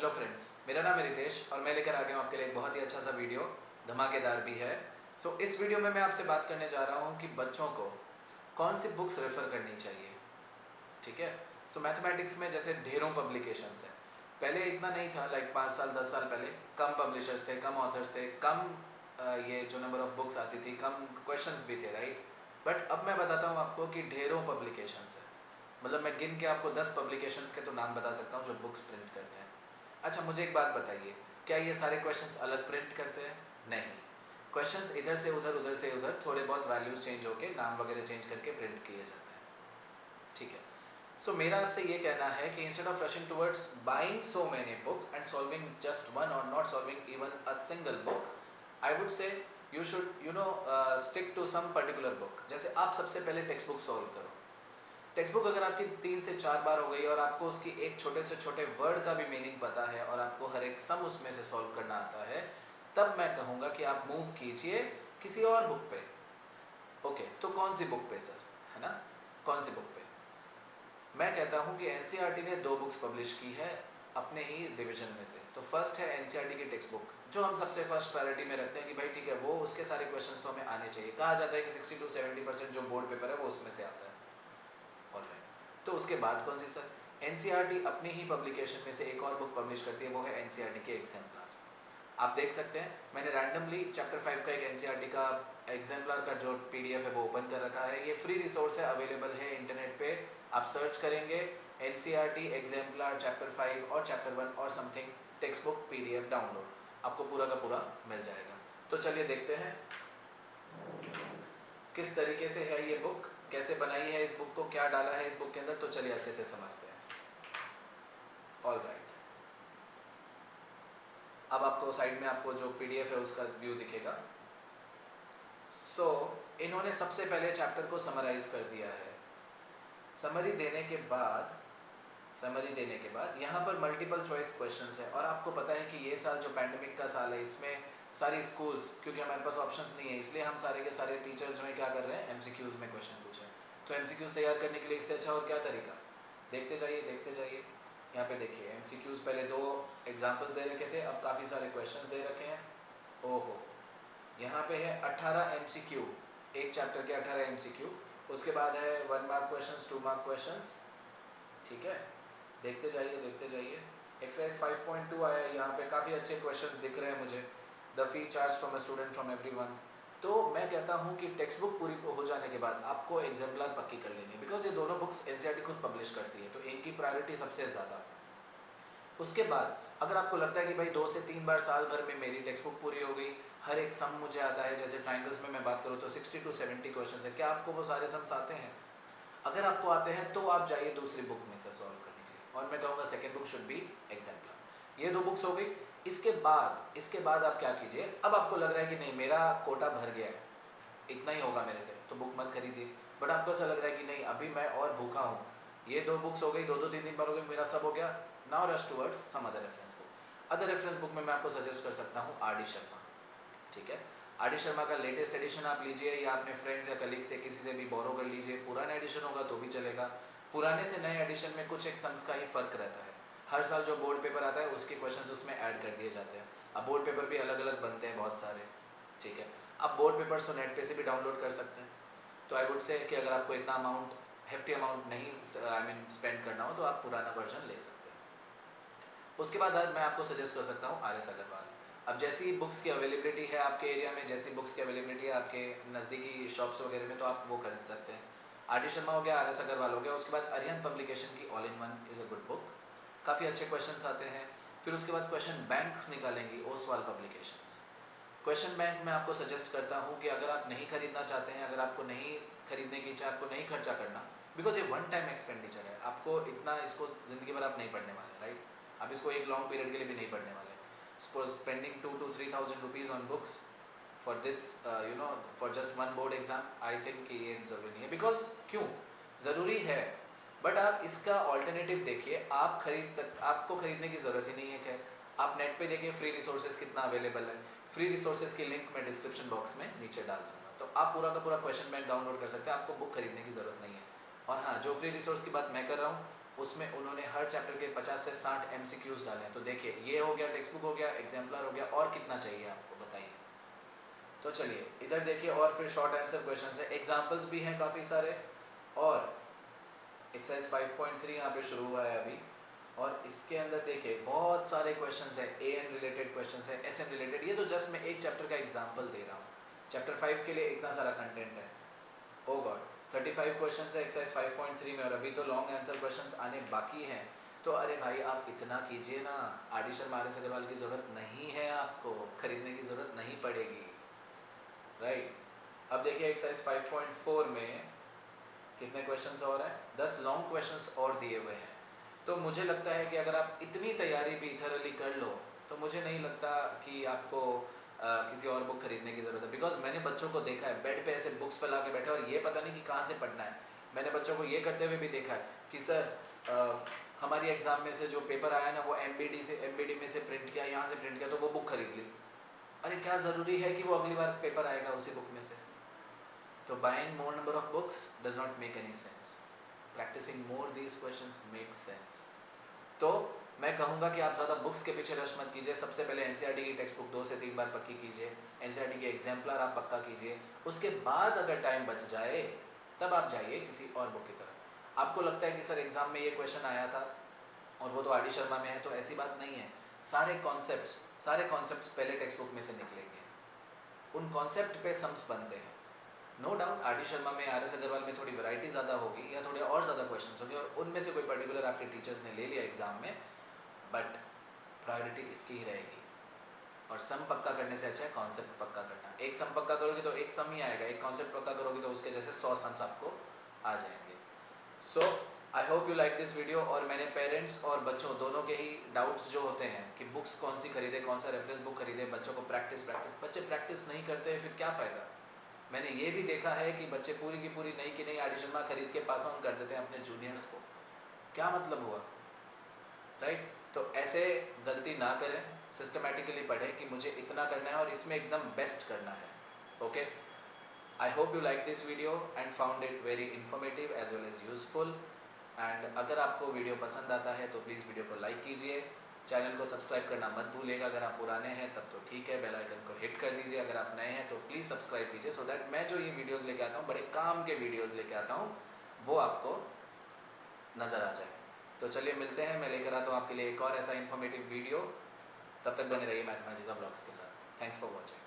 Hello friends, मेरा नाम है रितेश और मैं लेकर आ गया हूँ आपके लिए एक बहुत ही अच्छा सा वीडियो, धमाकेदार भी है। इस वीडियो में मैं आपसे बात करने जा रहा हूँ कि बच्चों को कौन सी बुक्स रेफ़र करनी चाहिए। ठीक है। मैथमेटिक्स में जैसे ढेरों पब्लिकेशंस हैं। पहले इतना नहीं था, लाइक 5 साल 10 साल पहले कम पब्लिशर्स थे, कम ऑथर्स थे, कम ये जो नंबर ऑफ बुक्स आती थी, कम क्वेश्चंस भी थे, राइट। बट अब मैं बताता हूँ आपको कि ढेरों पब्लिकेशंस हैं। मतलब मैं गिन के आपको 10 पब्लिकेशंस के तो नाम बता सकता हूँ जो बुक्स प्रिंट करते हैं। अच्छा, मुझे एक बात बताइए, क्या ये सारे क्वेश्चंस अलग प्रिंट करते हैं? नहीं। क्वेश्चंस इधर से उधर, उधर से उधर, थोड़े बहुत वैल्यूज चेंज होके, नाम वगैरह चेंज करके प्रिंट किए जाते हैं। ठीक है। मेरा आपसे ये कहना है कि instead of rushing towards buying so many books and solving just one और not solving even a single book, I would say you should stick to some particular book. जैसे आप सबसे पहले टेक्स्ट बुक सॉल्व करो। Text book अगर आपकी 3 से 4 बार हो गई और आपको उसकी एक छोटे से छोटे वर्ड का भी मीनिंग पता है और आपको हर एक सम उसमें से सॉल्व करना आता है, तब मैं कहूँगा कि आप मूव कीजिए किसी और बुक पे। ओके, तो कौन सी बुक पे सर, है ना? कौन सी बुक पे? मैं कहता हूँ कि एनसीईआरटी ने 2 बुक्स पब्लिश की है अपने ही डिवीजन में से। तो फर्स्ट है एनसीईआरटी की टेक्स्ट बुक, जो हम सबसे फर्स्ट प्रायोरिटी में रखते हैं कि भाई ठीक है, वो उसके सारे क्वेश्चंस तो हमें आने चाहिए। कहा जाता है कि 60 to 70% जो बोर्ड पेपर है वो उसमें से आता है। ऑलराइट, तो उसके बाद कौन सी सर? एनसीईआरटी अपनी ही पब्लिकेशन में से एक और बुक पब्लिश करती है, वो है एनसीईआरटी के एग्जाम्पलर। आप देख सकते हैं, मैंने रैंडमली चैप्टर 5 का एक एनसीईआरटी का एग्जाम्पलर का जो पीडीएफ है वो ओपन कर रखा है। ये फ्री रिसोर्स है, अवेलेबल है इंटरनेट पे। आप सर्च करेंगे एनसीईआरटी एग्जाम्पलर चैप्टर 5 और चैप्टर 1 और something text book PDF download, आपको पूरा का पूरा मिल जाएगा। तो चलिए देखते हैं किस तरीके से है ये बुक, कैसे बनाई है इस बुक को, क्या डाला है इस बुक के अंदर। तो चलिए अच्छे से समझते हैं। ऑलराइट, अब आपको साइड में आपको जो पीडीएफ है उसका व्यू दिखेगा। इन्होंने सबसे पहले चैप्टर को समराइज कर दिया है। समरी देने के बाद यहाँ पर मल्टीपल चॉइस क्वेश्चंस है। और आपको पता है कि ये साल जो पैंडेमिक का साल है, इसमें सारी स्कूल्स, क्योंकि हमारे पास ऑप्शंस नहीं है, इसलिए हम सारे के सारे टीचर्स जो है क्या कर रहे हैं, एमसीक्यूज में क्वेश्चन पूछे। तो एमसीक्यूज तैयार करने के लिए इससे अच्छा और क्या तरीका? देखते जाइए। यहाँ पे देखिए, एमसीक्यूज पहले 2 एग्जाम्पल्स दे रखे थे, अब काफ़ी सारे क्वेश्चंस दे रखे हैं। ओहो, यहाँ पे है 18 एमसीक्यू, एक चैप्टर के 18 एमसीक्यू। उसके बाद है 1 मार्क क्वेश्चंस, 2 मार्क क्वेश्चंस। ठीक है, देखते जाइए। एक्सरसाइज 5.2 आया है, यहाँ पे काफ़ी अच्छे क्वेश्चंस दिख रहे हैं मुझे। The fee charge from a student from every month. तो मैं कहता हूँ कि टेक्स्ट बुक पूरी हो जाने के बाद आपको एग्जाम्पलर पक्की कर लेनी है, बिकॉज ये दोनों बुक्स एनसीईआरटी खुद पब्लिश करती है, तो इनकी प्रायोरिटी सबसे ज़्यादा। उसके बाद अगर आपको लगता है कि भाई 2 से 3 बार साल भर में मेरी टेक्स्ट बुक पूरी हो गई, हर एक सम मुझे आता है, जैसे ट्राइंगल्स में मैं बात करूँ तो 60 to 70 क्वेश्चन है, क्या आपको वो सारे सम्स आते हैं? अगर आपको आते हैं तो आप जाइए दूसरी बुक में से सॉल्व करने के लिए, और मैं कहूँगा second book should be exemplar. ये 2 बुक्स हो गई। इसके बाद आप क्या कीजिए, अब आपको लग रहा है कि नहीं मेरा कोटा भर गया है, इतना ही होगा मेरे से, तो बुक मत खरीदिए। बट आपको ऐसा लग रहा है कि नहीं अभी मैं और भूखा हूँ, ये 2 बुक्स हो गई, 2-3 बार हो गई, मेरा सब हो गया, now rush towards some other reference book. Other reference book में मैं आपको सजेस्ट कर सकता हूँ आर डी शर्मा। ठीक है, आर डी शर्मा का लेटेस्ट एडिशन आप लीजिए, या अपने फ्रेंड्स या कलीग से किसी से भी बोरो कर लीजिए। पुराना एडिशन होगा तो भी चलेगा। पुराने से नए एडिशन में कुछ एक सम्स का ही फ़र्क रहता है। हर साल जो बोर्ड पेपर आता है उसके क्वेश्चंस उसमें ऐड कर दिए जाते हैं। अब बोर्ड पेपर भी अलग अलग बनते हैं बहुत सारे। ठीक है, आप बोर्ड पेपर्स तो नेट पे से भी डाउनलोड कर सकते हैं। तो आई वुड से कि अगर आपको इतना अमाउंट, हेफ्टी अमाउंट नहीं स्पेंड करना हो, तो आप पुराना वर्जन ले सकते हैं। उसके बाद मैं आपको सजेस्ट कर सकता हूँ आर एस अग्रवाल। अब जैसी बुक्स की अवेलेबिलिटी है आपके एरिया में, जैसी बुक्स की अवेलेबिलिटी है आपके नज़दीकी शॉप्स वगैरह में, तो आप वो खरीद सकते हैं। आर डी शर्मा हो गया, आर एस अग्रवाल हो गया। उसके बाद अरिहंत पब्लिकेशन की all in one is a good book, काफ़ी अच्छे क्वेश्चंस आते हैं। फिर उसके बाद क्वेश्चन बैंक्स निकालेंगी ओसवाल पब्लिकेशंस। क्वेश्चन बैंक में आपको सजेस्ट करता हूँ कि अगर आप नहीं खरीदना चाहते हैं, अगर आपको नहीं खरीदने की इच्छा, आपको नहीं खर्चा करना, बिकॉज ये वन टाइम एक्सपेंडिचर है, आपको इतना इसको ज़िंदगी भर आप नहीं पढ़ने वाले, राइट। आप इसको एक लॉन्ग पीरियड के लिए भी नहीं पढ़ने वाले। Suppose spending 2 to 3,000 rupees on books for this for just 1 board exam, I think कि ये ज़रूरी नहीं है। बिकॉज क्यों ज़रूरी है, बट आप इसका ऑल्टरनेटिव देखिए, आपको खरीदने की ज़रूरत ही नहीं है। खैर, आप नेट पे देखिए फ्री रिसोर्सेज कितना अवेलेबल है। फ्री रिसोर्सेज की लिंक मैं डिस्क्रिप्शन बॉक्स में नीचे डाल दूँगा, तो आप पूरा का पूरा क्वेश्चन बैंक डाउनलोड कर सकते हैं, आपको बुक खरीदने की ज़रूरत नहीं है। और हाँ, जो फ्री रिसोर्स की बात मैं कर रहा हूँ उसमें उन्होंने हर चैप्टर के 50 से 60 MCQs डाले हैं। तो देखिए ये हो गया, टेक्स्ट बुक हो गया, एग्जाम्पलर हो गया, और कितना चाहिए आपको बताइए। तो चलिए इधर देखिए, और फिर शॉर्ट आंसर क्वेश्चन है, एग्जाम्पल्स भी हैं काफ़ी सारे, और एक्सरसाइज 5.3 यहाँ पे शुरू हुआ है अभी, और इसके अंदर देखिए बहुत सारे क्वेश्चंस है, AN रिलेटेड क्वेश्चंस है, SN रिलेटेड। ये तो जस्ट मैं एक चैप्टर का एग्जांपल दे रहा हूँ, चैप्टर 5 के लिए इतना सारा कंटेंट है। ओ गॉड, 35 क्वेश्चंस है एक्सरसाइज 5.3 में, और अभी तो लॉन्ग आंसर क्वेश्चंस आने बाकी हैं। तो अरे भाई आप इतना कीजिए ना, आर.डी. शर्मा, RS अग्रवाल की ज़रूरत नहीं है, आपको खरीदने की ज़रूरत नहीं पड़ेगी, राइट। अब देखिए एक्सरसाइज 5.4 में कितने क्वेश्चंस और हैं, 10 लॉन्ग क्वेश्चंस और दिए हुए हैं। तो मुझे लगता है कि अगर आप इतनी तैयारी भी थरली कर लो, तो मुझे नहीं लगता कि आपको किसी और बुक खरीदने की ज़रूरत है। बिकॉज मैंने बच्चों को देखा है बेड पे ऐसे बुक्स फैला के बैठे, और ये पता नहीं कि कहाँ से पढ़ना है। मैंने बच्चों को ये करते हुए भी देखा है कि सर हमारी एग्ज़ाम में से जो पेपर आया ना, वो MBD में से प्रिंट किया, यहाँ से प्रिंट किया, तो वो बुक खरीद ली। अरे क्या ज़रूरी है कि वो अगली बार पेपर आएगा उसी बुक में से? तो buying more number of books does not make any sense, practising more these questions make sense. तो मैं कहूँगा कि आप ज़्यादा बुक्स के पीछे रश मत कीजिए। सबसे पहले NCERT की टेक्स्ट बुक 2 से 3 बार पक्की कीजिए, NCERT के एग्जाम्पलर आप पक्का कीजिए। उसके बाद अगर टाइम बच जाए तब आप जाइए किसी और बुक की तरफ। आपको लगता है कि सर एग्ज़ाम में ये क्वेश्चन आया था और वो तो आर.डी. शर्मा में है, तो ऐसी बात नहीं है। सारे कॉन्सेप्ट्स पहले टेक्स्ट बुक में से निकलेंगे, उन कॉन्सेप्ट पे सम्स बनते हैं। No doubt RD. शर्मा में, RS अग्रवाल में थोड़ी वैरायटी ज़्यादा होगी, या थोड़े और ज़्यादा क्वेश्चंस होंगे, और उनमें से कोई पर्टिकुलर आपके टीचर्स ने ले लिया एग्जाम में, बट प्रायोरिटी इसकी ही रहेगी। और सम पक्का करने से अच्छा है कॉन्सेप्ट पक्का करना। एक सम पक्का करोगे तो एक सम ही आएगा, एक कॉन्सेप्ट पक्का करोगे तो उसके जैसे 100 सम्स आपको आ जाएंगे। So I hope you like this video. और मैंने पेरेंट्स और बच्चों दोनों के ही डाउट्स जो होते हैं कि बुक्स कौन सी खरीदे, कौन सा रेफरेंस बुक खरीदे, बच्चों को प्रैक्टिस, बच्चे प्रैक्टिस नहीं करते फिर क्या फ़ायदा। मैंने ये भी देखा है कि बच्चे पूरी की पूरी नई की नई आर.डी. शर्मा खरीद के पास ऑन कर देते हैं अपने जूनियर्स को, क्या मतलब हुआ, राइट। तो ऐसे गलती ना करें, सिस्टमेटिकली पढ़ें कि मुझे इतना करना है और इसमें एकदम बेस्ट करना है। Okay, I hope you like this video and found it very informative as well as useful. And अगर आपको वीडियो पसंद आता है तो प्लीज़ वीडियो को लाइक कीजिए, चैनल को सब्सक्राइब करना मत भूलिएगा। अगर आप पुराने हैं तब तो ठीक है, बेल आइकन को हिट कर दीजिए। अगर आप नए हैं तो प्लीज़ सब्सक्राइब कीजिए, सो दैट मैं जो ये वीडियोस लेके आता हूँ, बड़े काम के वीडियोस लेके आता हूँ, वो आपको नज़र आ जाए। तो चलिए मिलते हैं, मैं लेकर आता हूँ आपके लिए एक और ऐसा इन्फॉर्मेटिव वीडियो। तब तक बने रहिए मैथमेटिक्स ब्लॉग्स के साथ। Thanks for watching.